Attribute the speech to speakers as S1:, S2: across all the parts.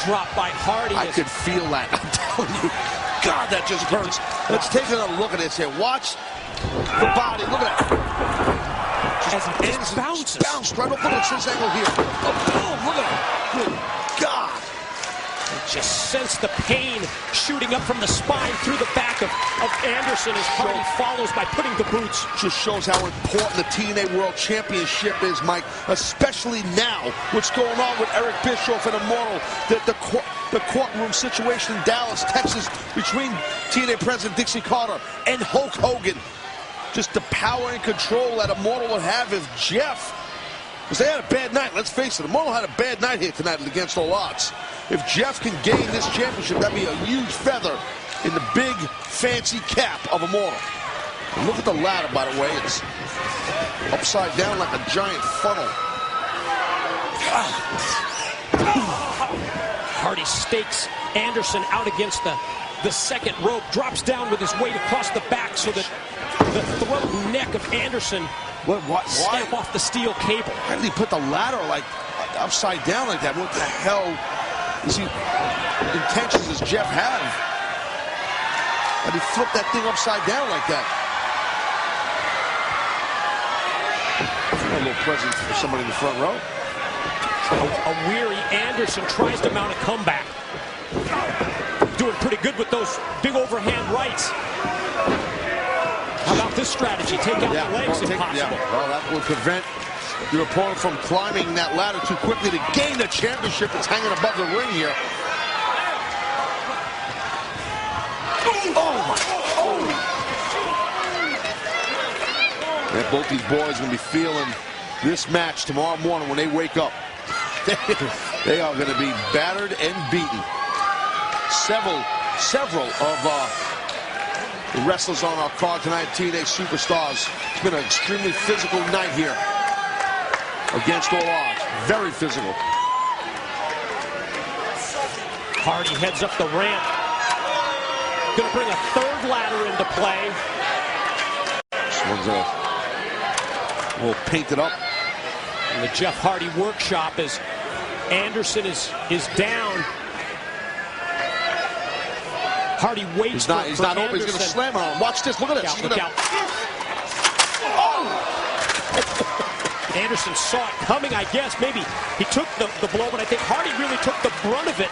S1: drop by Hardy.
S2: I could feel that. I'm telling you. God, that just hurts. Let's take another look at this here. Watch the body. Look at that.
S1: Just bounces.
S2: Bounced right up. Look at this angle here. Oh, boom. Look at it. Good God.
S1: Just sense the pain shooting up from the spine through the back of Anderson as Hardy follows by putting the boots.
S2: Just shows how important the TNA World Championship is, Mike, especially now. What's going on with Eric Bischoff and Immortal, the courtroom situation in Dallas, Texas, between TNA President Dixie Carter and Hulk Hogan. Just the power and control that Immortal would have if Jeff, because they had a bad night, let's face it, Immortal had a bad night here tonight against all odds. If Jeff can gain this championship, that'd be a huge feather in the big, fancy cap of Immortal. And look at the ladder, by the way. It's upside down like a giant funnel.
S1: Hardy stakes Anderson out against the second rope, drops down with his weight across the back so that the throat and neck of Anderson snap off the steel cable.
S2: Why did he put the ladder like upside down like that? What the hell is he intentions does Jeff have? And he flipped that thing upside down like that. A little present for somebody in the front row.
S1: A weary Anderson tries to mount a comeback. Doing pretty good with those big overhand rights. How about this strategy? Take out the legs if possible.
S2: Well, that would prevent your opponent from climbing that ladder too quickly to gain the championship that's hanging above the ring here. And both these boys are going to be feeling this match tomorrow morning when they wake up. They are going to be battered and beaten. Several of the wrestlers on our card tonight, TNA Superstars. It's been an extremely physical night here against all odds. Very physical.
S1: Hardy heads up the ramp. Going to bring a third ladder into play.
S2: This one's a little painted up.
S1: In the Jeff Hardy workshop as Anderson is down. Hardy waits.
S2: He's not open. He's going to slam on him. Watch this. Look at this.
S1: Look out. Oh! Anderson saw it coming, I guess. Maybe he took the blow, but I think Hardy really took the brunt of it.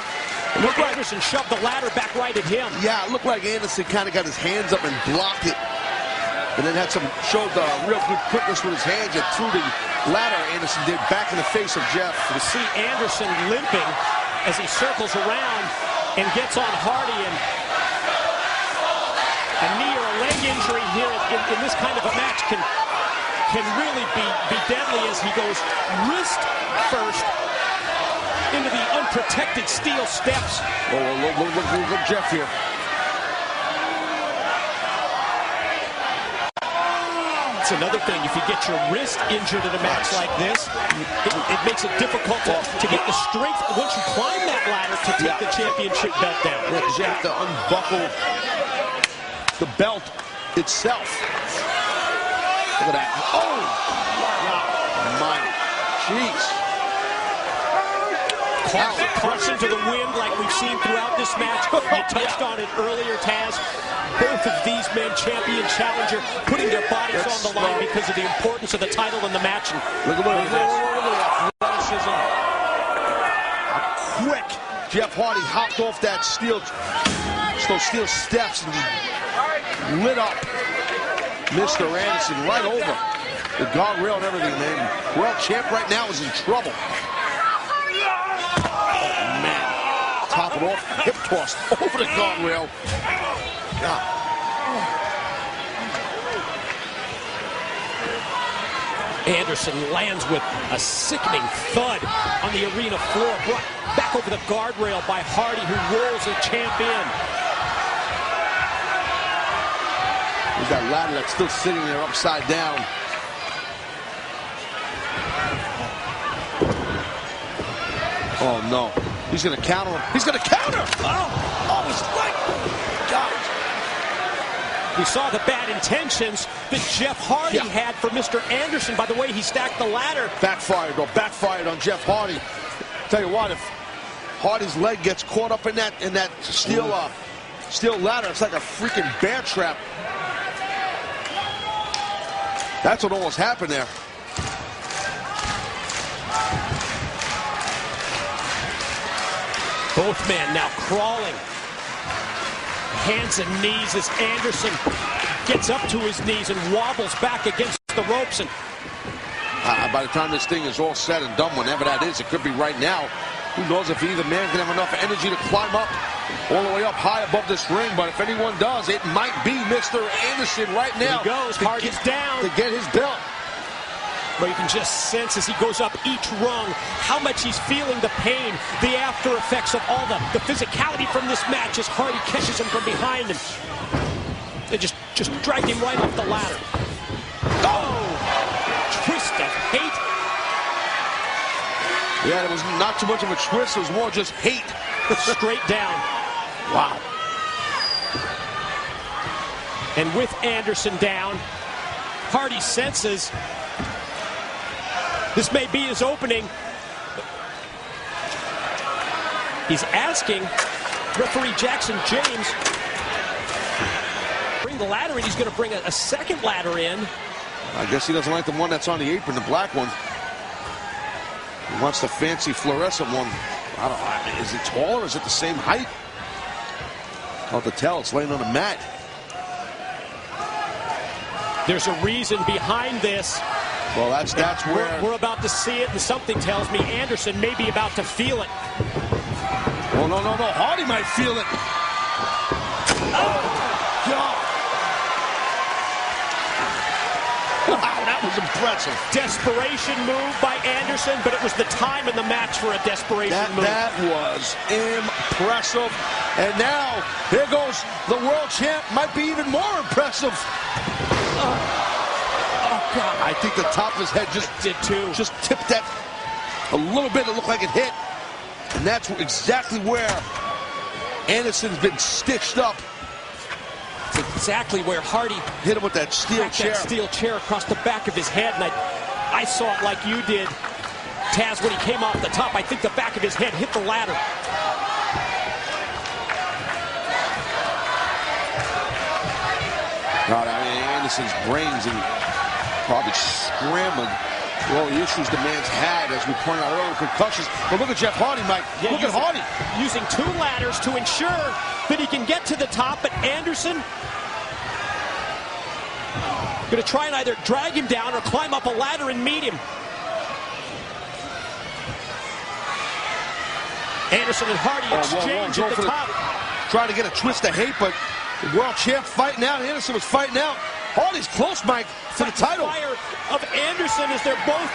S1: Look, Anderson shoved the ladder back right at him.
S2: Yeah, it looked like Anderson kind of got his hands up and blocked it. And then showed real good quickness with his hands and threw the ladder. Anderson did back in the face of Jeff.
S1: You see Anderson limping as he circles around and gets on Hardy, and a knee or a leg injury here in this kind of a match can really be deadly as he goes wrist first into the unprotected steel steps.
S2: Oh, look Jeff here.
S1: It's another thing, if you get your wrist injured in a match like this, it makes it difficult to get the strength once you climb that ladder to take the championship belt down.
S2: Because you have to unbuckle the belt itself. Look at that. Oh! My, jeez.
S1: Caution to the wind like we've seen throughout this match. You touched on it earlier, Taz. Both of these men, champion, challenger, putting their bodies on the line because of the importance of the title in the match. And
S2: look at athleticism. How quick Jeff Hardy hopped off that steel steps and just lit up Mr. Anderson right over the guardrail and everything, man. World champ right now is in trouble. Top it off, hip toss over the guardrail. God.
S1: Anderson lands with a sickening thud on the arena floor, brought back over the guardrail by Hardy, who rolls the champ in.
S2: There's that ladder that's still sitting there upside down. Oh no. He's going to counter him. He's going to counter! Oh, he's right! God.
S1: We saw the bad intentions that Jeff Hardy had for Mr. Anderson by the way he stacked the ladder.
S2: Backfired on Jeff Hardy. Tell you what, if Hardy's leg gets caught up in that steel ladder. It's like a freaking bear trap. That's what almost happened there.
S1: Both men now crawling. Hands and knees as Anderson gets up to his knees and wobbles back against the ropes. And
S2: by the time this thing is all said and done, whenever that is, it could be right now. Who knows if either man can have enough energy to climb up all the way up high above this ring. But if anyone does, it might be Mr. Anderson right now.
S1: Here he goes. Hardy's down.
S2: To get his belt.
S1: But you can just sense as he goes up each rung how much he's feeling the pain, the after effects of all the physicality from this match as Hardy catches him from behind him. They just dragged him right off the ladder. Oh! Twist of hate.
S2: Yeah, it was not too much of a twist. It was more just hate.
S1: Straight down.
S2: Wow.
S1: And with Anderson down, Hardy senses this may be his opening. He's asking referee Jackson James bring the ladder in. He's going to bring a second ladder in.
S2: I guess he doesn't like the one that's on the apron, the black one. He wants the fancy fluorescent one. I don't know. Is it taller? Is it the same height? Hard to tell. It's laying on a mat.
S1: There's a reason behind this.
S2: Well, that's where
S1: we're about to see it, and something tells me Anderson may be about to feel it.
S2: Oh, no. Hardy might feel it. Oh, God. Wow, that was impressive.
S1: Desperation move by Anderson, but it was the time in the match for a desperation move.
S2: That was impressive. And now, here goes the world champ. Might be even more impressive.
S1: God.
S2: I think the top of his head just tipped that a little bit. It looked like it hit. And that's exactly where Anderson's been stitched up.
S1: It's exactly where Hardy
S2: hit him with that steel chair.
S1: That steel chair across the back of his head. And I saw it like you did, Taz, when he came off the top. I think the back of his head hit the ladder.
S2: God, I mean, Anderson's brains and probably scrambled with all the issues the man's had, as we pointed out earlier, concussions. But look at Jeff Hardy, Mike.
S1: Yeah,
S2: look at Hardy.
S1: Using two ladders to ensure that he can get to the top, but Anderson going to try and either drag him down or climb up a ladder and meet him. Anderson and Hardy exchange at the top.
S2: Trying to get a twist of hate, but the world champ fighting out. Anderson was fighting out. Hardy's close, Mike, to the title.
S1: Fire of Anderson as they're both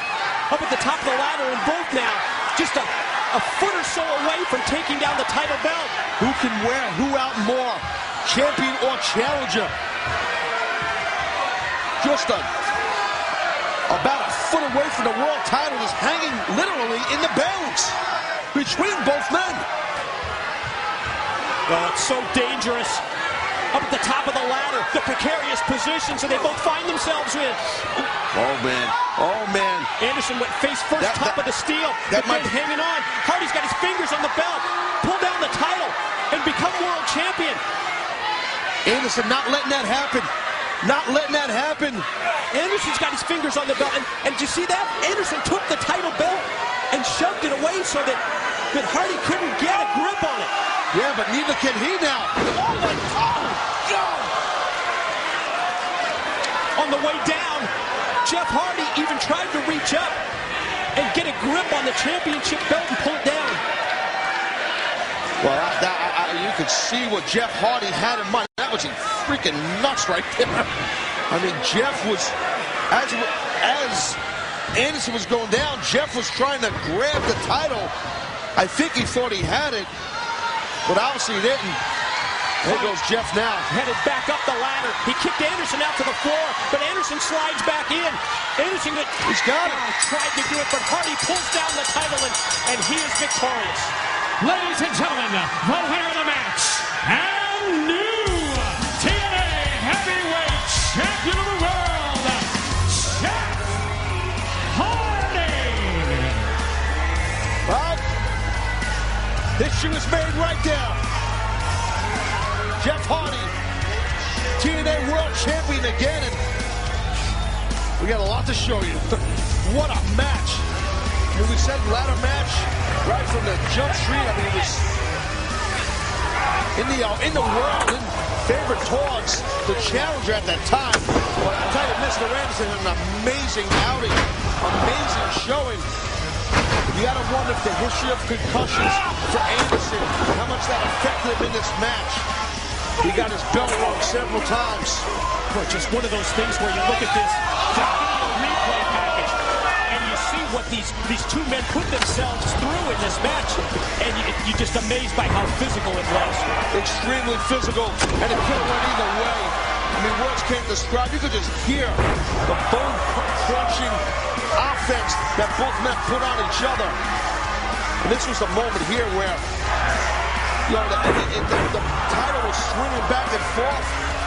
S1: up at the top of the ladder, and both now just a foot or so away from taking down the title belt.
S2: Who can wear who out more, champion or challenger? Just about a foot away from the world title, is hanging literally in the balance between both men.
S1: Oh, it's so dangerous. Up at the top of the ladder, the precarious positions that they both find themselves in.
S2: Oh, man.
S1: Anderson went face first, top of the steel, but then hanging on. Hardy's got his fingers on the belt. Pull down the title and become world champion.
S2: Anderson not letting that happen. Not letting that happen.
S1: Anderson's got his fingers on the belt. And did you see that? Anderson took the title belt and shoved it away so that Hardy couldn't get a grip on it.
S2: Yeah, but neither can he now. Oh, my God.
S1: On the way down, Jeff Hardy even tried to reach up and get a grip on the championship belt and pull it down.
S2: Well, you could see what Jeff Hardy had in mind. That was freaking nuts right there. I mean, Jeff was, as Anderson was going down, Jeff was trying to grab the title. I think he thought he had it, but obviously he didn't. There goes Jeff now.
S1: Headed back up the ladder. He kicked Anderson out to the floor, but Anderson slides back in. Anderson,
S2: he's got it.
S1: Tried to do it, but Hardy pulls down the title, and he is victorious.
S3: Ladies and gentlemen, the winner of the match, and new TNA Heavyweight Champion of the World, Jeff Hardy.
S2: Well, History was made right there. Jeff Hardy, TNA World Champion again. And we got a lot to show you. What a match. And we said ladder match right from the jump street. I mean, it was in the world, in favorite towards the challenger at that time. But I'll tell you, Mr. Anderson had an amazing outing, amazing showing. You got to wonder if the history of concussions for Anderson, how much that affected him in this match. He got his belt wrong several times.
S1: Well, just one of those things where you look at this replay package and you see what these two men put themselves through in this match, and you're just amazed by how physical it was.
S2: Extremely physical, and it could have went either way. I mean, words can't describe. You could just hear the bone-crunching offense that both men put on each other. And this was the moment here where, you know, the title was swinging back and forth.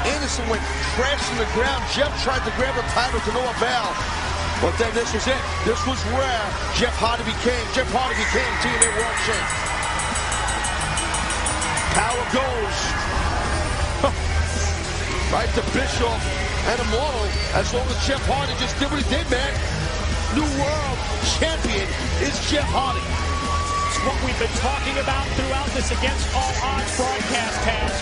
S2: Anderson went crashing to the ground. Jeff tried to grab the title to no avail. But then this was it. This was where Jeff Hardy became TNA World Champ. Power goes right to Bischoff and Immortal. As long as Jeff Hardy just did what he did, man. New World Champion is Jeff Hardy.
S1: It's what we've been talking about throughout this Against All Odds broadcast, Taz.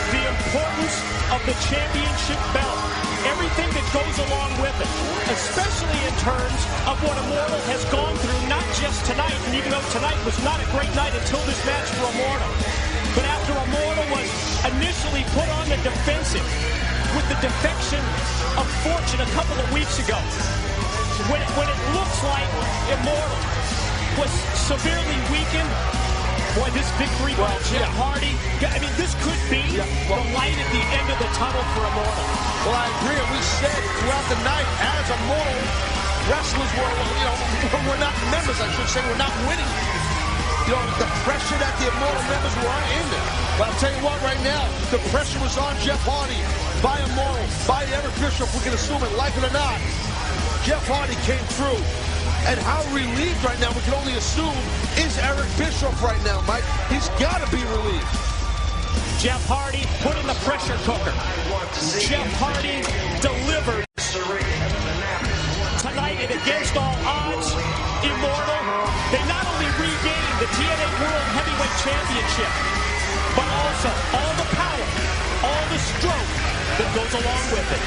S1: The importance of the championship belt. Everything that goes along with it, especially in terms of what Immortal has gone through, not just tonight, and even though tonight was not a great night until this match for Immortal. But after Immortal was initially put on the defensive with the defection of Fortune a couple of weeks ago, when it looks like Immortal was severely weakened, boy, this victory by Jeff Hardy, I mean, this could be the light at the end of the tunnel for Immortal.
S2: Well, I agree. We said throughout the night, as Immortal, wrestlers were not members, I should say, were not winning. You know, the pressure that the Immortal members were in there. But I'll tell you what, right now, the pressure was on Jeff Hardy by Immortal, by Eric Bischoff. We can assume it, like it or not. Jeff Hardy came through. And how relieved right now, we can only assume, is Eric Bischoff right now, Mike. He's got to be relieved.
S1: Jeff Hardy put in the pressure cooker. Jeff Hardy delivered. Tonight and Against All Odds, Immortal, they not only regained the TNA World Heavyweight Championship, but also all the power, all the stroke that goes along with it.